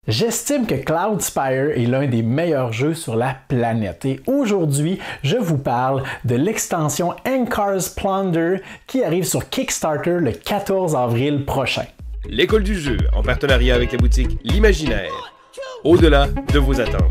J'estime que Cloudspire est l'un des meilleurs jeux sur la planète et aujourd'hui, je vous parle de l'extension Ankar's Plunder qui arrive sur Kickstarter le 14 avril prochain. L'école du jeu, en partenariat avec la boutique L'Imaginaire, au-delà de vos attentes.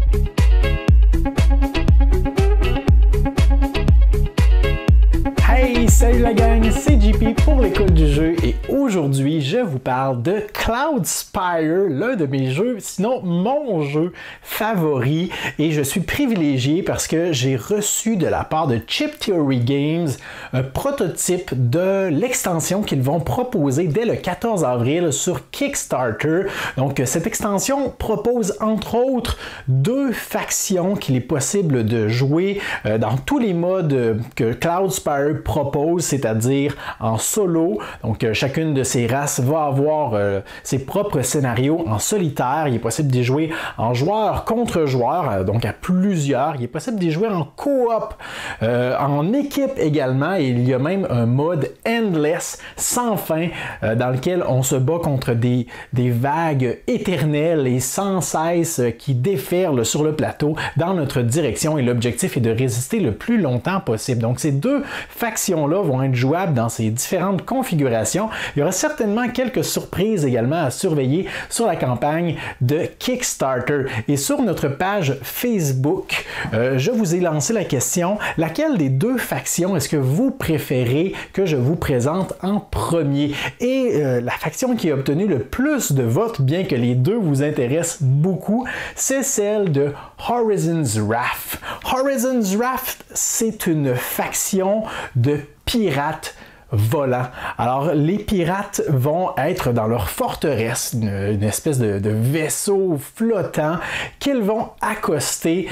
Hey, salut la gang, c'est JP pour l'école du jeu et aujourd'hui, je vous parle de Cloudspire, l'un de mes jeux, sinon mon jeu favori et je suis privilégié parce que j'ai reçu de la part de Chip Theory Games un prototype de l'extension qu'ils vont proposer dès le 14 avril sur Kickstarter. Donc cette extension propose entre autres deux factions qu'il est possible de jouer dans tous les modes que Cloudspire propose, c'est-à-dire en solo. Donc chacune de ces races va avoir ses propres scénarios en solitaire. Il est possible d'y jouer en joueur contre joueur, donc à plusieurs. Il est possible d'y jouer en coop, en équipe également. Et il y a même un mode endless, sans fin, dans lequel on se bat contre des vagues éternelles et sans cesse qui déferlent sur le plateau dans notre direction. Et l'objectif est de résister le plus longtemps possible. Donc ces deux factions-là vont être jouables dans ces différentes configurations. Il y aura certainement quelques surprises également à surveiller sur la campagne de Kickstarter. Et sur notre page Facebook, je vous ai lancé la question, laquelle des deux factions est-ce que vous préférez que je vous présente en premier? Et la faction qui a obtenu le plus de votes, bien que les deux vous intéressent beaucoup, c'est celle de Horizon's Wrath. Horizon's Wrath, c'est une faction de pirates volants. Alors, les pirates vont être dans leur forteresse, une espèce de vaisseau flottant qu'ils vont accoster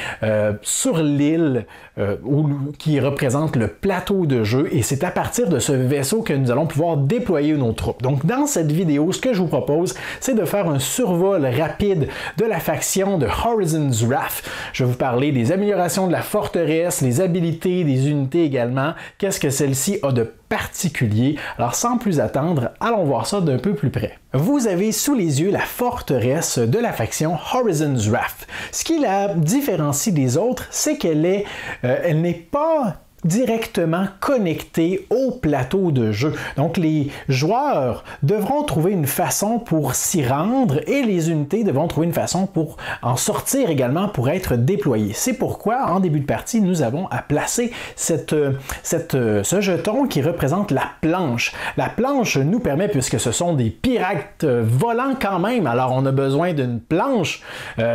sur l'île qui représente le plateau de jeu et c'est à partir de ce vaisseau que nous allons pouvoir déployer nos troupes. Donc, dans cette vidéo, ce que je vous propose, c'est de faire un survol rapide de la faction de Horizon's Wrath. Je vais vous parler des améliorations de la forteresse, les habilités, des unités également, qu'est-ce que celle-ci a de particulier. Alors sans plus attendre, allons voir ça d'un peu plus près. Vous avez sous les yeux la forteresse de la faction Horizon's Wrath. Ce qui la différencie des autres, c'est qu'elle elle n'est pas directement connecté au plateau de jeu. Donc les joueurs devront trouver une façon pour s'y rendre et les unités devront trouver une façon pour en sortir également pour être déployées. C'est pourquoi en début de partie nous avons à placer ce jeton qui représente la planche. La planche nous permet, puisque ce sont des pirates volants quand même, alors on a besoin d'une planche.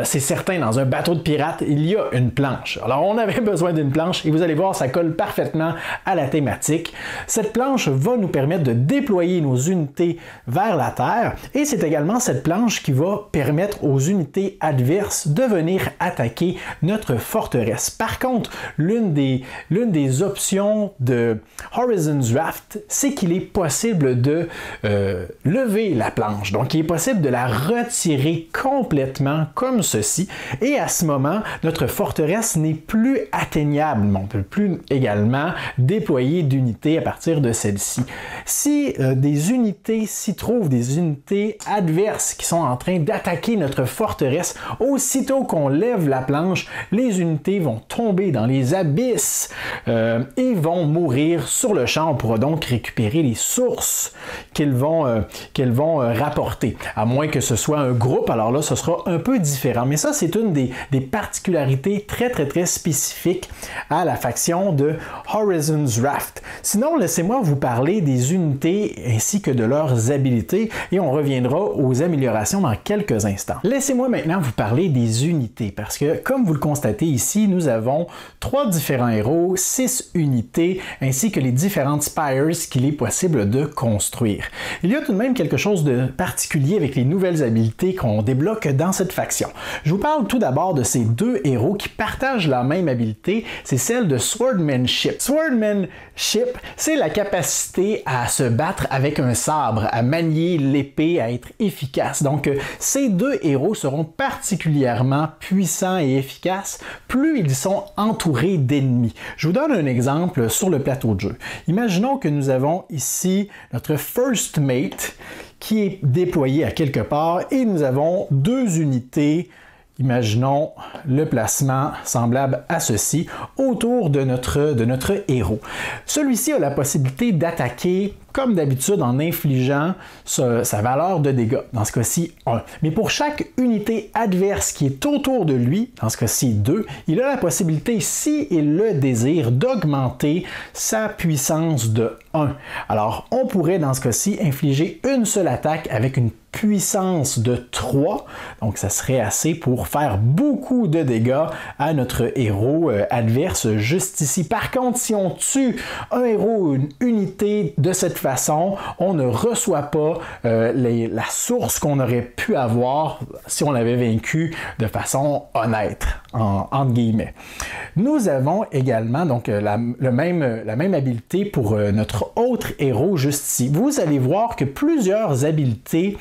C'est certain, dans un bateau de pirates il y a une planche. Alors on avait besoin d'une planche et vous allez voir ça colle parfaitement à la thématique. Cette planche va nous permettre de déployer nos unités vers la Terre et c'est également cette planche qui va permettre aux unités adverses de venir attaquer notre forteresse. Par contre, l'une des options de Horizon's Wrath, c'est qu'il est possible de lever la planche. Donc, il est possible de la retirer complètement comme ceci et à ce moment, notre forteresse n'est plus atteignable. On ne peut plus également déployer d'unités à partir de celle-ci. Si des unités s'y trouvent, des unités adverses qui sont en train d'attaquer notre forteresse, aussitôt qu'on lève la planche, les unités vont tomber dans les abysses et vont mourir sur le champ. On pourra donc récupérer les sources qu'elles vont rapporter. À moins que ce soit un groupe, alors là, ce sera un peu différent. Mais ça, c'est une des particularités très spécifiques à la faction de Horizon's Wrath. Sinon, laissez-moi vous parler des unités ainsi que de leurs habilités et on reviendra aux améliorations dans quelques instants. Laissez-moi maintenant vous parler des unités parce que, comme vous le constatez ici, nous avons 3 différents héros, 6 unités ainsi que les différentes spires qu'il est possible de construire. Il y a tout de même quelque chose de particulier avec les nouvelles habilités qu'on débloque dans cette faction. Je vous parle tout d'abord de ces deux héros qui partagent la même habilité, c'est celle de Swordmanship Swordmanship. Swordmanship, c'est la capacité à se battre avec un sabre, à manier l'épée, à être efficace. Donc, ces deux héros seront particulièrement puissants et efficaces plus ils sont entourés d'ennemis. Je vous donne un exemple sur le plateau de jeu. Imaginons que nous avons ici notre First Mate qui est déployé à quelque part et nous avons deux unités. Imaginons le placement semblable à ceci autour de notre héros. Celui-ci a la possibilité d'attaquer comme d'habitude en infligeant sa valeur de dégâts, dans ce cas-ci 1. Mais pour chaque unité adverse qui est autour de lui, dans ce cas-ci 2, il a la possibilité, s'il le désire, d'augmenter sa puissance de 1. Alors, on pourrait dans ce cas-ci infliger une seule attaque avec une puissance de 3, donc ça serait assez pour faire beaucoup de dégâts à notre héros adverse juste ici. Par contre, si on tue un héros ou une unité de cette façon, on ne reçoit pas la source qu'on aurait pu avoir si on l'avait vaincu de façon honnête, entre guillemets. Nous avons également donc la même habileté pour notre autre héros juste ici. Vous allez voir que plusieurs habiletés,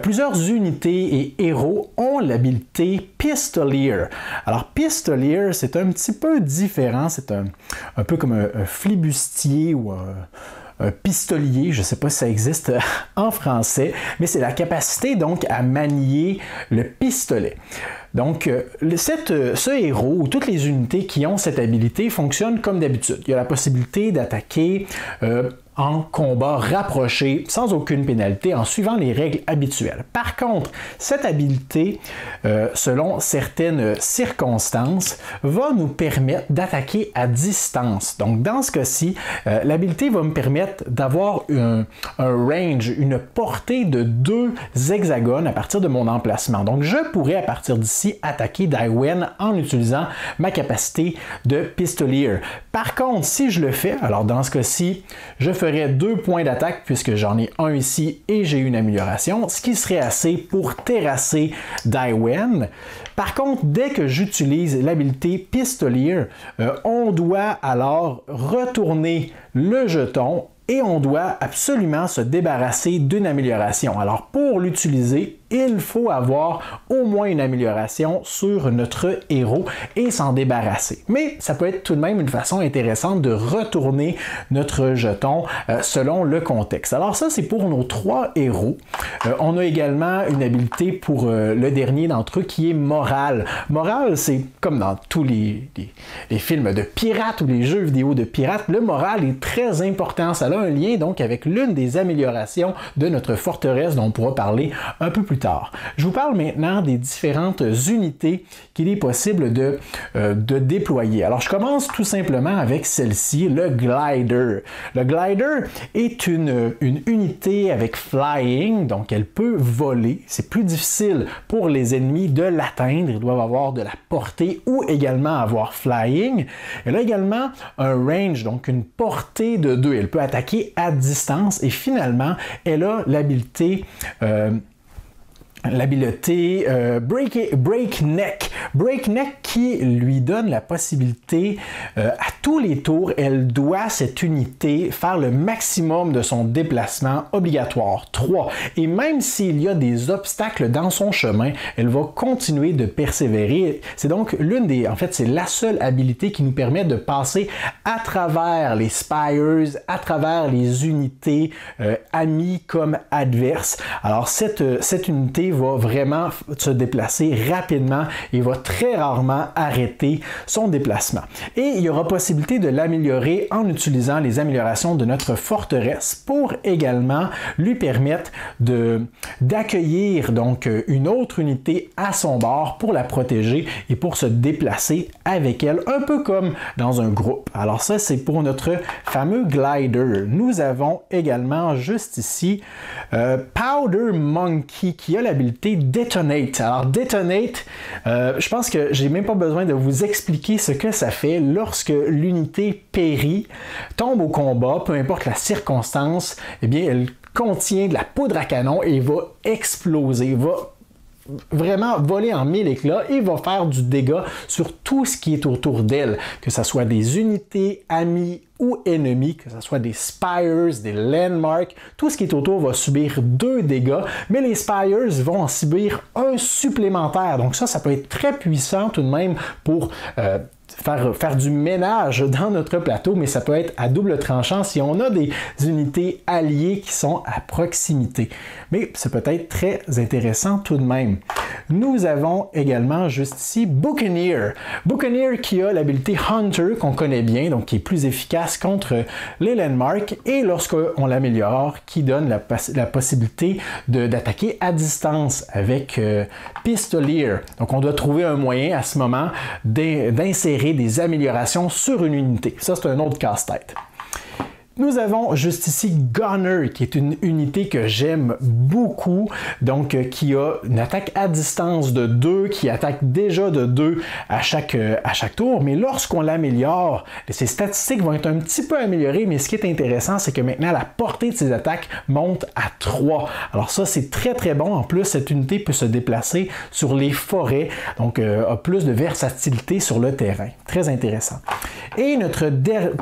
plusieurs unités et héros ont l'habileté Pistolier. Alors Pistolier, c'est un petit peu différent, c'est un peu comme un flibustier ou un pistolier, je ne sais pas si ça existe en français, mais c'est la capacité donc à manier le pistolet. Donc, ce héros ou toutes les unités qui ont cette habilité fonctionnent comme d'habitude. Il y a la possibilité d'attaquer en combat rapproché sans aucune pénalité en suivant les règles habituelles. Par contre, cette habileté, selon certaines circonstances, va nous permettre d'attaquer à distance. Donc, dans ce cas-ci, l'habileté va me permettre d'avoir un range, une portée de 2 hexagones à partir de mon emplacement. Donc, je pourrais à partir d'ici attaquer Daiwen en utilisant ma capacité de Pistolier. Par contre, si je le fais, alors dans ce cas-ci, je ferai 2 points d'attaque puisque j'en ai un ici et j'ai une amélioration, ce qui serait assez pour terrasser Daiwen. Par contre, dès que j'utilise l'habileté Pistolier, on doit alors retourner le jeton et on doit absolument se débarrasser d'une amélioration. Alors pour l'utiliser, il faut avoir au moins une amélioration sur notre héros et s'en débarrasser. Mais ça peut être tout de même une façon intéressante de retourner notre jeton selon le contexte. Alors ça, c'est pour nos 3 héros. On a également une habileté pour le dernier d'entre eux qui est Morale. Morale, c'est comme dans tous les films de pirates ou les jeux vidéo de pirates, le moral est très important. Ça a un lien donc avec l'une des améliorations de notre forteresse dont on pourra parler un peu plus tard. Je vous parle maintenant des différentes unités qu'il est possible de déployer. Alors, je commence tout simplement avec celle-ci, le Glider. Le Glider est une unité avec Flying, donc elle peut voler. C'est plus difficile pour les ennemis de l'atteindre. Ils doivent avoir de la portée ou également avoir Flying. Elle a également un range, donc une portée de 2. Elle peut attaquer à distance et finalement, elle a l'habileté Breakneck. Breakneck qui lui donne la possibilité, à tous les tours, elle doit, cette unité, faire le maximum de son déplacement obligatoire, 3. Et même s'il y a des obstacles dans son chemin, elle va continuer de persévérer. C'est donc c'est la seule habilité qui nous permet de passer à travers les Spires, à travers les unités amies comme adverses. Alors cette unité va vraiment se déplacer rapidement et va très rarement arrêter son déplacement. Et il y aura possibilité de l'améliorer en utilisant les améliorations de notre forteresse pour également lui permettre d'accueillir donc une autre unité à son bord pour la protéger et pour se déplacer avec elle, un peu comme dans un groupe. Alors ça, c'est pour notre fameux Glider. Nous avons également juste ici Powder Monkey qui a l'habilité Detonate. Alors Detonate, je pense que j'ai même pas besoin de vous expliquer ce que ça fait lorsque l'unité périt, tombe au combat, peu importe la circonstance, eh bien elle contient de la poudre à canon et va exploser, va vraiment voler en mille éclats et va faire du dégât sur tout ce qui est autour d'elle, que ce soit des unités, amis ou ennemis, que ce soit des spires, des landmarks, tout ce qui est autour va subir 2 dégâts, mais les spires vont en subir un supplémentaire. Donc ça peut être très puissant tout de même pour faire du ménage dans notre plateau, mais ça peut être à double tranchant si on a des unités alliées qui sont à proximité. Mais c'est peut-être très intéressant tout de même. Nous avons également juste ici Buccaneer. Buccaneer qui a l'habilité Hunter qu'on connaît bien, donc qui est plus efficace contre les landmarks et lorsqu'on l'améliore, qui donne la possibilité d'attaquer à distance avec Pistolier. Donc on doit trouver un moyen à ce moment d'insérer des améliorations sur une unité. Ça, c'est un autre casse-tête. Nous avons juste ici Gunner, qui est une unité que j'aime beaucoup, donc qui a une attaque à distance de 2, qui attaque déjà de 2 à chaque tour, mais lorsqu'on l'améliore, ses statistiques vont être un petit peu améliorées, mais ce qui est intéressant, c'est que maintenant la portée de ses attaques monte à 3. Alors ça, c'est très très bon. En plus, cette unité peut se déplacer sur les forêts, donc a plus de versatilité sur le terrain. Très intéressant. Et notre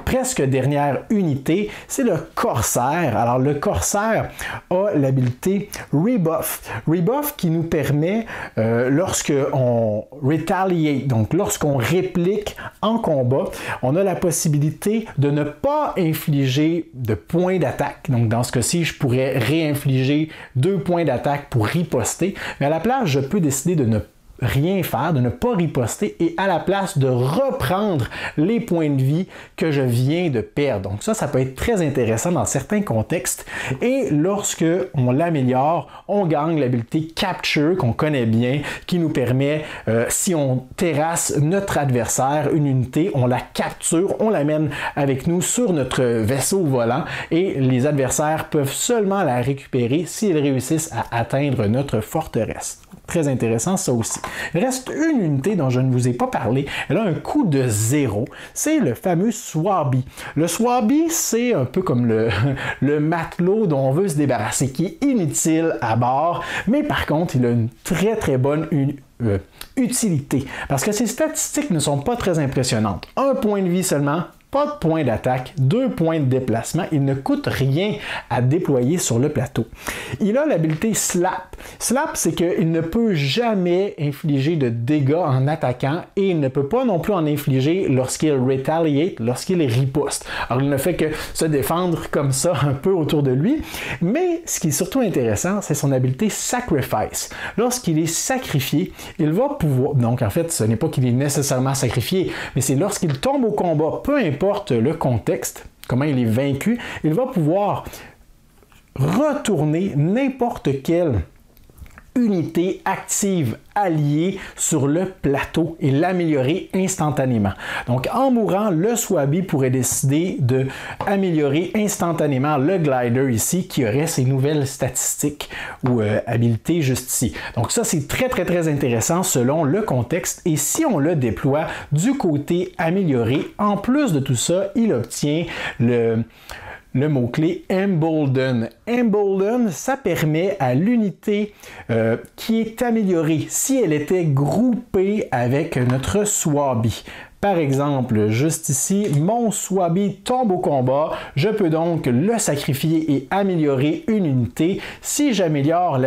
presque dernière unité, c'est le Corsaire. Alors, le Corsaire a l'habilité Rebuff. Rebuff qui nous permet, lorsqu'on retaliate, donc lorsqu'on réplique en combat, on a la possibilité de ne pas infliger de points d'attaque. Donc, dans ce cas-ci, je pourrais réinfliger 2 points d'attaque pour riposter. Mais à la place, je peux décider de ne rien faire, de ne pas riposter et à la place de reprendre les points de vie que je viens de perdre. Donc ça peut être très intéressant dans certains contextes et lorsque on l'améliore, on gagne l'habilité Capture qu'on connaît bien, qui nous permet, si on terrasse notre adversaire, une unité, on la capture, on l'amène avec nous sur notre vaisseau volant et les adversaires peuvent seulement la récupérer s'ils réussissent à atteindre notre forteresse. Très intéressant ça aussi. Il reste une unité dont je ne vous ai pas parlé. Elle a un coût de 0. C'est le fameux Swabi. Le Swabi, c'est un peu comme le matelot dont on veut se débarrasser, qui est inutile à bord, mais par contre, il a une très très bonne utilité. Parce que ses statistiques ne sont pas très impressionnantes. 1 point de vie seulement. Pas de points d'attaque, 2 points de déplacement, il ne coûte rien à déployer sur le plateau. Il a l'habilité Slap. Slap, c'est qu'il ne peut jamais infliger de dégâts en attaquant et il ne peut pas non plus en infliger lorsqu'il retaliate, lorsqu'il riposte. Alors il ne fait que se défendre comme ça un peu autour de lui, mais ce qui est surtout intéressant, c'est son habilité Sacrifice. Lorsqu'il est sacrifié, il va pouvoir, donc en fait ce n'est pas qu'il est nécessairement sacrifié, mais c'est lorsqu'il tombe au combat, peu importe le contexte, comment il est vaincu, il va pouvoir retourner n'importe quelle unité active alliée sur le plateau et l'améliorer instantanément. Donc en mourant, le Swabi pourrait décider d'améliorer instantanément le glider ici qui aurait ses nouvelles statistiques ou habilités juste ici. Donc ça c'est très très très intéressant selon le contexte et si on le déploie du côté amélioré, en plus de tout ça, il obtient le mot-clé Embolden. Embolden, ça permet à l'unité qui est améliorée si elle était groupée avec notre Swabi. Par exemple, juste ici, mon Swabi tombe au combat, je peux donc le sacrifier et améliorer une unité. Si j'améliore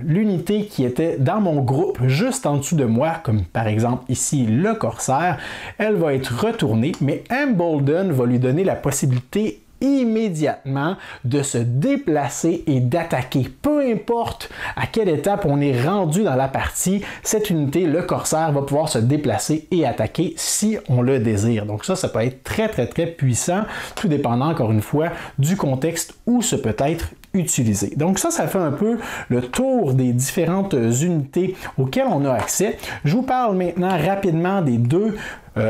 l'unité qui était dans mon groupe juste en dessous de moi, comme par exemple ici le Corsaire, elle va être retournée, mais Embolden va lui donner la possibilité immédiatement de se déplacer et d'attaquer. Peu importe à quelle étape on est rendu dans la partie, cette unité, le Corsaire, va pouvoir se déplacer et attaquer si on le désire. Donc ça peut être très très très puissant, tout dépendant encore une fois du contexte où ce peut être utilisé. Donc ça fait un peu le tour des différentes unités auxquelles on a accès. Je vous parle maintenant rapidement des 2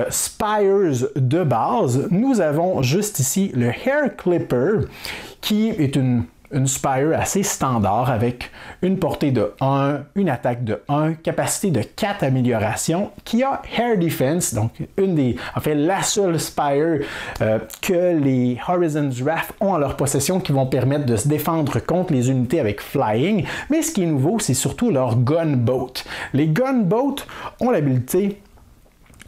Spires de base. Nous avons juste ici le Hair Clipper qui est une une Spire assez standard avec une portée de 1, une attaque de 1, capacité de 4 améliorations, qui a Air Defense, donc la seule Spire que les Horizons Wrath ont en leur possession qui vont permettre de se défendre contre les unités avec Flying. Mais ce qui est nouveau, c'est surtout leur Gunboat. Les Gunboat ont l'habilité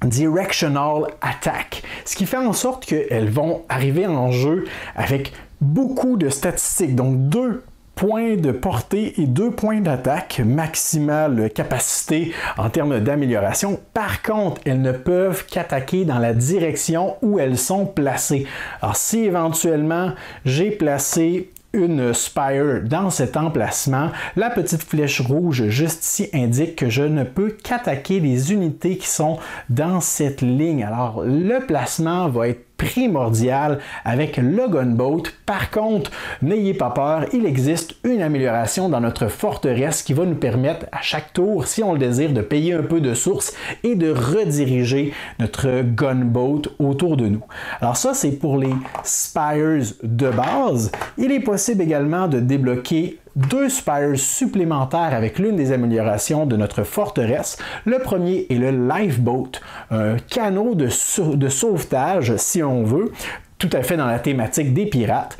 Directional Attack, ce qui fait en sorte qu'elles vont arriver en jeu avec beaucoup de statistiques, donc 2 points de portée et 2 points d'attaque, maximale capacité en termes d'amélioration. Par contre, elles ne peuvent qu'attaquer dans la direction où elles sont placées. Alors si éventuellement j'ai placé une Spire dans cet emplacement, la petite flèche rouge juste ici indique que je ne peux qu'attaquer les unités qui sont dans cette ligne. Alors le placement va être primordial avec le Gunboat. Par contre, n'ayez pas peur, il existe une amélioration dans notre forteresse qui va nous permettre à chaque tour, si on le désire, de payer un peu de source et de rediriger notre Gunboat autour de nous. Alors ça, c'est pour les Spires de base. Il est possible également de débloquer 2 Spires supplémentaires avec l'une des améliorations de notre forteresse. Le premier est le Lifeboat, un canot de sauvetage, si on veut, tout à fait dans la thématique des pirates.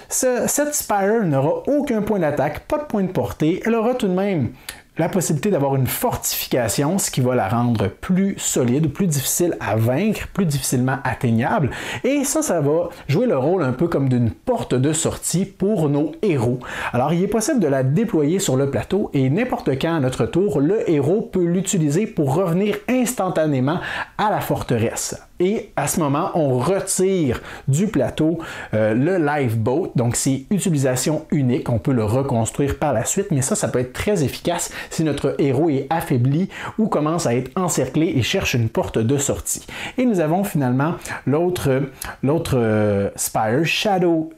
Cette Spire n'aura aucun point d'attaque, pas de point de portée. Elle aura tout de même la possibilité d'avoir une fortification, ce qui va la rendre plus solide, plus difficile à vaincre, plus difficilement atteignable. Et ça va jouer le rôle un peu comme d'une porte de sortie pour nos héros. Alors, il est possible de la déployer sur le plateau et n'importe quand à notre tour, le héros peut l'utiliser pour revenir instantanément à la forteresse. Et à ce moment, on retire du plateau le Lifeboat. Donc, c'est utilisation unique. On peut le reconstruire par la suite, mais ça peut être très efficace si notre héros est affaibli ou commence à être encerclé et cherche une porte de sortie. Et nous avons finalement l'autre Spire, Shadow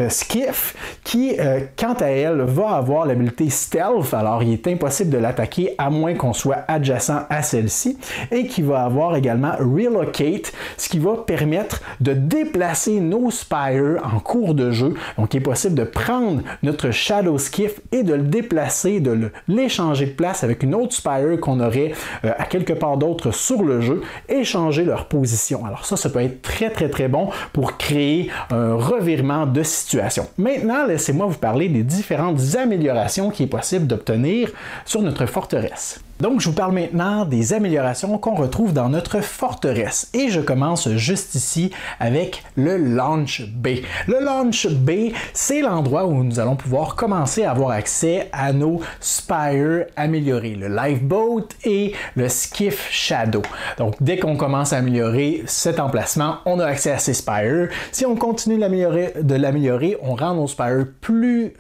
Skiff, qui, quant à elle, va avoir l'habilité Stealth. Alors, il est impossible de l'attaquer à moins qu'on soit adjacent à celle-ci. Et qui va avoir également Relocate, ce qui va permettre de déplacer nos Spires en cours de jeu. Donc, il est possible de prendre notre Shadow Skiff et de le déplacer, de l'échanger de place avec une autre Spire qu'on aurait à quelque part d'autre sur le jeu et changer leur position. Alors, ça peut être très, très, très bon pour créer un revirement de situation. Maintenant, laissez-moi vous parler des différentes améliorations qu'il est possible d'obtenir sur notre forteresse. Donc, je vous parle maintenant des améliorations qu'on retrouve dans notre forteresse. Et je commence juste ici avec le Launch Bay. Le Launch Bay, c'est l'endroit où nous allons pouvoir commencer à avoir accès à nos Spires améliorés, le Lifeboat et le Skiff Shadow. Donc, dès qu'on commence à améliorer cet emplacement, on a accès à ces Spires. Si on continue de l'améliorer, on rend nos Spires plus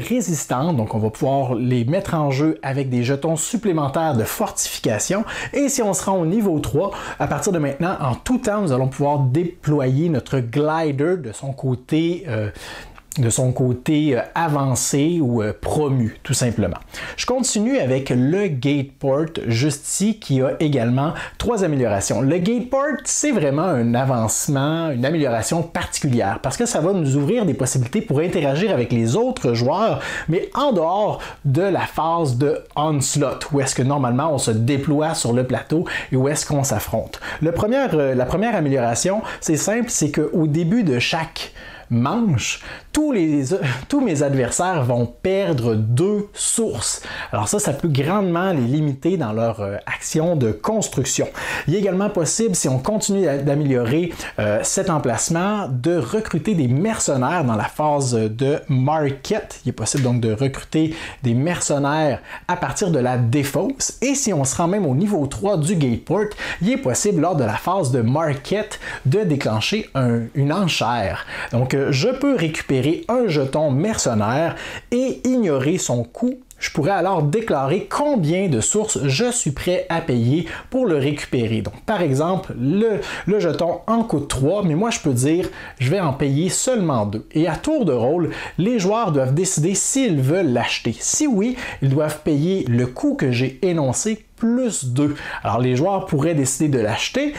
résistants. Donc, on va pouvoir les mettre en jeu avec des jetons supplémentaires de fortification. Et si on se rend au niveau 3, à partir de maintenant, en tout temps, nous allons pouvoir déployer notre glider de son côté avancé ou promu, tout simplement. Je continue avec le Gateport juste ici qui a également 3 améliorations. Le Gateport, c'est vraiment un avancement, une amélioration particulière parce que ça va nous ouvrir des possibilités pour interagir avec les autres joueurs, mais en dehors de la phase de Onslaught, où est-ce que normalement on se déploie sur le plateau et où est-ce qu'on s'affronte. La première amélioration, c'est simple, c'est qu'au début de chaque manche, tous mes adversaires vont perdre 2 sources. Alors ça peut grandement les limiter dans leur action de construction. Il est également possible, si on continue d'améliorer cet emplacement, de recruter des mercenaires dans la phase de Market. Il est possible donc de recruter des mercenaires à partir de la défausse. Et si on se rend même au niveau 3 du Gateport, il est possible lors de la phase de Market de déclencher une enchère. Donc je peux récupérer un jeton mercenaire et ignorer son coût. Je pourrais alors déclarer combien de sources je suis prêt à payer pour le récupérer. Donc, par exemple, le jeton en coûte 3, mais moi, je peux dire, je vais en payer seulement 2. Et à tour de rôle, les joueurs doivent décider s'ils veulent l'acheter. Si oui, ils doivent payer le coût que j'ai énoncé, plus 2. Alors les joueurs pourraient décider de l'acheter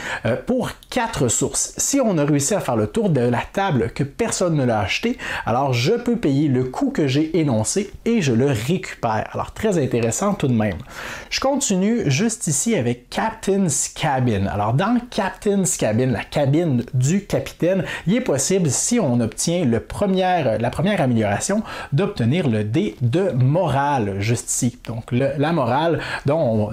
pour 4 sources. Si on a réussi à faire le tour de la table que personne ne l'a acheté, alors je peux payer le coût que j'ai énoncé et je le récupère. Alors très intéressant tout de même. Je continue juste ici avec Captain's Cabin. Alors dans Captain's Cabin, la cabine du capitaine, il est possible, si on obtient la première amélioration, d'obtenir le dé de morale juste ici. Donc le moral dont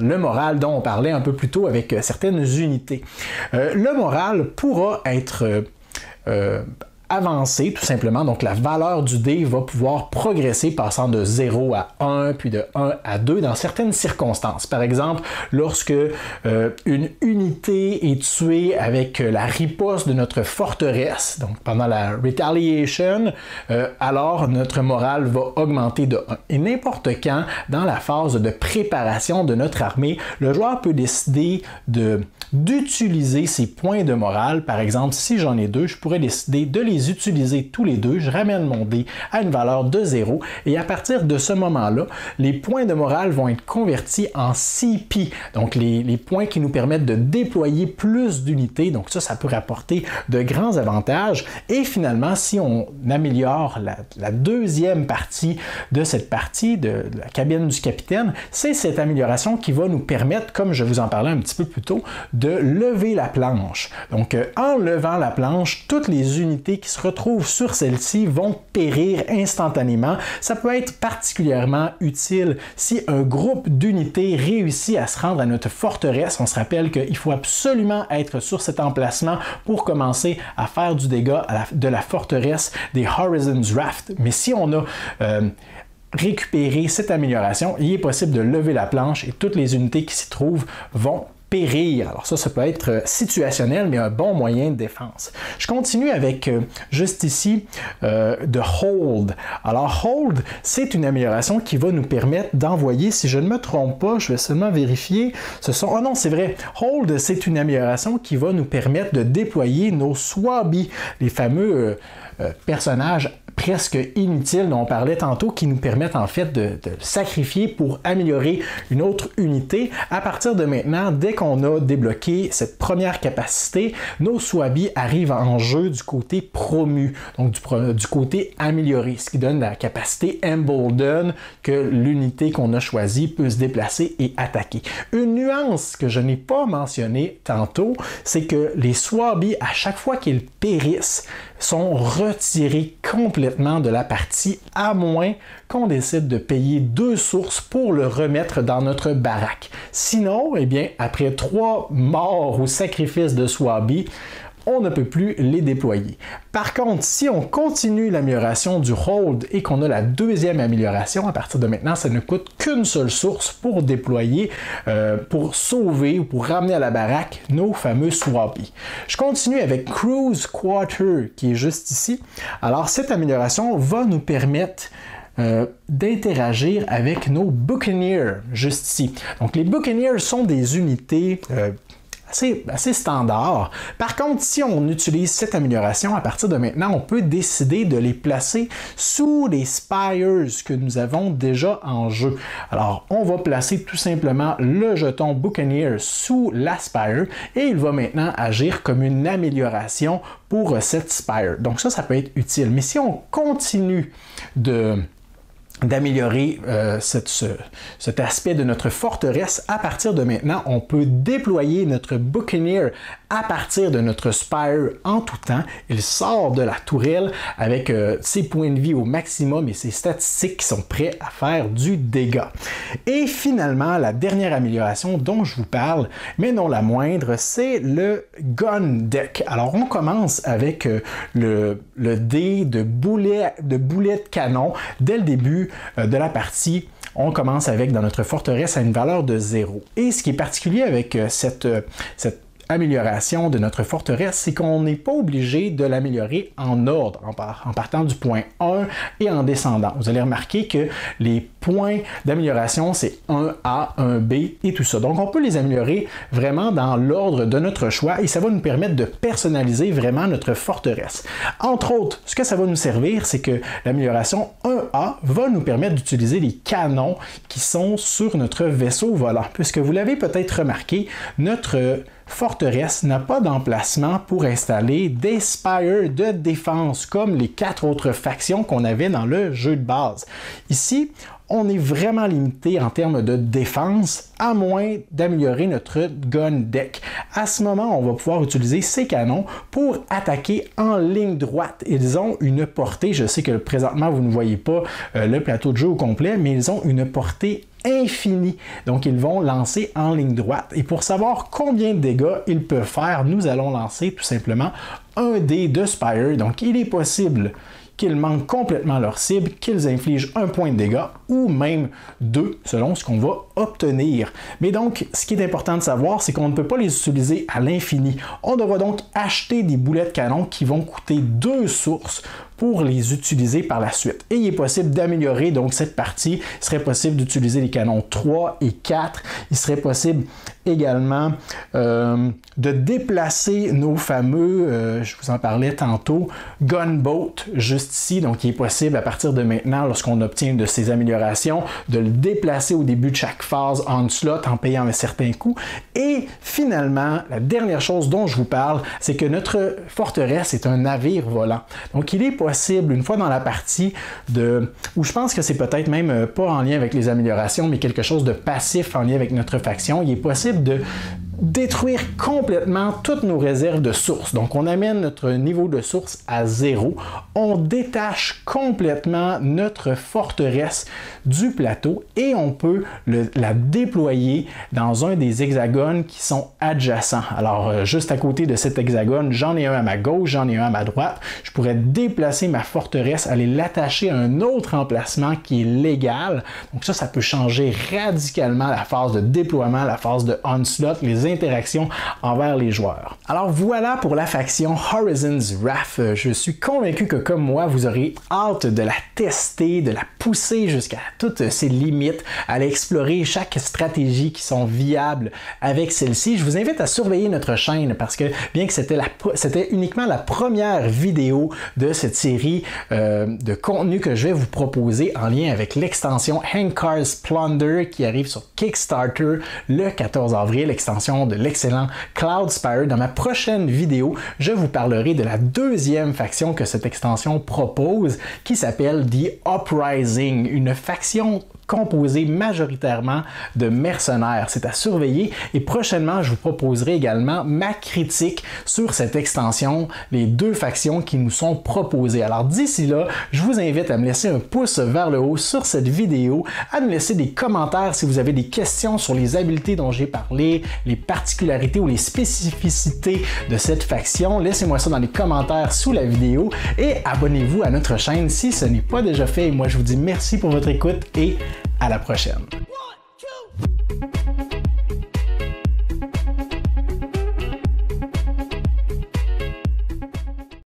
on parlait un peu plus tôt avec certaines unités. Le moral pourra être avancer tout simplement, donc la valeur du dé va pouvoir progresser passant de 0 à 1 puis de 1 à 2 dans certaines circonstances. Par exemple, lorsque une unité est tuée avec la riposte de notre forteresse, donc pendant la retaliation, alors notre morale va augmenter de 1. Et n'importe quand, dans la phase de préparation de notre armée, le joueur peut décider d'utiliser ses points de morale. Par exemple, si j'en ai 2, je pourrais décider de les utiliser tous les 2, je ramène mon dé à une valeur de 0 et à partir de ce moment-là, les points de morale vont être convertis en CP, donc les points qui nous permettent de déployer plus d'unités, donc ça peut rapporter de grands avantages et finalement, si on améliore la deuxième partie de cette partie de la cabine du capitaine, c'est cette amélioration qui va nous permettre, comme je vous en parlais un petit peu plus tôt, de lever la planche. Donc en levant la planche, toutes les unités qui se retrouvent sur celle-ci vont périr instantanément. Ça peut être particulièrement utile si un groupe d'unités réussit à se rendre à notre forteresse. On se rappelle qu'il faut absolument être sur cet emplacement pour commencer à faire du dégât de la forteresse des Horizons Raft. Mais si on a récupéré cette amélioration, il est possible de lever la planche et toutes les unités qui s'y trouvent vont périr. Alors ça peut être situationnel, mais un bon moyen de défense. Je continue avec juste ici de Hold. Alors Hold, c'est une amélioration qui va nous permettre d'envoyer, si je ne me trompe pas, je vais seulement vérifier, oh non, c'est vrai, Hold, c'est une amélioration qui va nous permettre de déployer nos Swabi, les fameux personnages presque inutiles dont on parlait tantôt, qui nous permettent en fait de sacrifier pour améliorer une autre unité. À partir de maintenant, dès qu'on a débloqué cette première capacité, nos Swabi arrivent en jeu du côté promu, donc du côté amélioré, ce qui donne la capacité Embolden, que l'unité qu'on a choisie peut se déplacer et attaquer. Une nuance que je n'ai pas mentionnée tantôt, c'est que les Swabi, à chaque fois qu'ils périssent, sont retirés complètement de la partie, à moins qu'on décide de payer 2 sources pour le remettre dans notre baraque. Sinon, eh bien, après 3 morts ou sacrifices de Swabi, on ne peut plus les déployer. Par contre, si on continue l'amélioration du Hold et qu'on a la deuxième amélioration, à partir de maintenant, ça ne coûte qu'une seule source pour déployer, pour sauver ou pour ramener à la baraque nos fameux Swabi. Je continue avec Cruise Quarter, qui est juste ici. Alors, cette amélioration va nous permettre d'interagir avec nos Buccaneers, juste ici. Donc, les Buccaneers sont des unités assez standard. Par contre, si on utilise cette amélioration, à partir de maintenant, on peut décider de les placer sous les Spires que nous avons déjà en jeu. Alors, on va placer tout simplement le jeton Buccaneer sous la Spire et il va maintenant agir comme une amélioration pour cette Spire. Donc ça peut être utile. Mais si on continue d'améliorer cet aspect de notre forteresse, à partir de maintenant, on peut déployer notre Buccaneer à partir de notre Spire en tout temps. Il sort de la tourelle avec ses points de vie au maximum et ses statistiques qui sont prêts à faire du dégât. Et finalement, la dernière amélioration dont je vous parle, mais non la moindre, c'est le Gun Deck. Alors, on commence avec le dé de boulet de canon dès le début de la partie. On commence avec, dans notre forteresse, à une valeur de 0. Et ce qui est particulier avec cette amélioration de notre forteresse, c'est qu'on n'est pas obligé de l'améliorer en ordre, en partant du point 1 et en descendant. Vous allez remarquer que les points d'amélioration, c'est 1A, 1B et tout ça. Donc, on peut les améliorer vraiment dans l'ordre de notre choix et ça va nous permettre de personnaliser vraiment notre forteresse. Entre autres, ce que ça va nous servir, c'est que l'amélioration 1A va nous permettre d'utiliser les canons qui sont sur notre vaisseau volant. Puisque vous l'avez peut-être remarqué, notre forteresse n'a pas d'emplacement pour installer des spires de défense comme les 4 autres factions qu'on avait dans le jeu de base. Ici, on est vraiment limité en termes de défense, à moins d'améliorer notre gun deck. À ce moment, on va pouvoir utiliser ces canons pour attaquer en ligne droite. Ils ont une portée, je sais que présentement vous ne voyez pas le plateau de jeu au complet, mais ils ont une portée infinie. Donc, ils vont lancer en ligne droite. Et pour savoir combien de dégâts ils peuvent faire, nous allons lancer tout simplement un dé de Spire. Donc, il est possible qu'ils manquent complètement leur cible, qu'ils infligent un point de dégâts ou même 2 selon ce qu'on va obtenir. Mais donc, ce qui est important de savoir, c'est qu'on ne peut pas les utiliser à l'infini. On devra donc acheter des boulets de canon qui vont coûter 2 sources pour les utiliser par la suite. Et il est possible d'améliorer donc cette partie. Il serait possible d'utiliser les canons 3 et 4. Il serait possible également de déplacer nos fameux, je vous en parlais tantôt, gunboat juste ici. Donc il est possible à partir de maintenant, lorsqu'on obtient de ces améliorations, de le déplacer au début de chaque phase en slot en payant un certain coût. Et finalement, la dernière chose dont je vous parle, c'est que notre forteresse est un navire volant. Donc il est possible, une fois dans la partie, où je pense que c'est peut-être même pas en lien avec les améliorations, mais quelque chose de passif en lien avec notre faction, il est possible de détruire complètement toutes nos réserves de sources. Donc, on amène notre niveau de source à 0. On détache complètement notre forteresse du plateau et on peut la déployer dans un des hexagones qui sont adjacents. Alors, juste à côté de cet hexagone, j'en ai un à ma gauche, j'en ai un à ma droite. Je pourrais déplacer ma forteresse, aller l'attacher à un autre emplacement qui est légal. Donc ça peut changer radicalement la phase de déploiement, la phase de onslaught, les interactions envers les joueurs. Alors voilà pour la faction Horizons Wrath. Je suis convaincu que comme moi, vous aurez hâte de la tester, de la pousser jusqu'à toutes ses limites, à aller explorer chaque stratégie qui sont viables avec celle-ci. Je vous invite à surveiller notre chaîne parce que bien que c'était uniquement la première vidéo de cette série de contenu que je vais vous proposer en lien avec l'extension Hankar's Plunder qui arrive sur Kickstarter le 14 avril, extension de l'excellent Cloud Spire. Dans ma prochaine vidéo, je vous parlerai de la deuxième faction que cette extension propose, qui s'appelle The Uprising, une faction composé majoritairement de mercenaires. C'est à surveiller et prochainement, je vous proposerai également ma critique sur cette extension, les deux factions qui nous sont proposées. Alors d'ici là, je vous invite à me laisser un pouce vers le haut sur cette vidéo, à me laisser des commentaires si vous avez des questions sur les habiletés dont j'ai parlé, les particularités ou les spécificités de cette faction. Laissez-moi ça dans les commentaires sous la vidéo et abonnez-vous à notre chaîne si ce n'est pas déjà fait. Et moi, je vous dis merci pour votre écoute et à la prochaine.